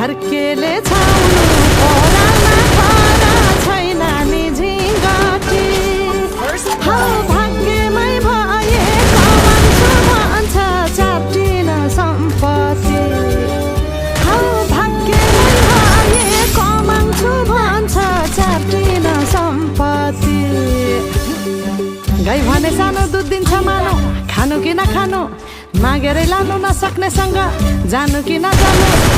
घरकेले छाउनु परालमा खरा छैन नि झिङ्गटी हौ भाग्यमै भए कमान्छु भन्छ च्याप्टिन सम्पत्ति हौ भाग्यमै भए कमान्छु भन्छ च्याप्टिन सम्पत्ति गाई भने सानो दुध दिन्छ मानो खानु कि नखानु मागेरै लानु नसक्नेसँग जानु कि नजानु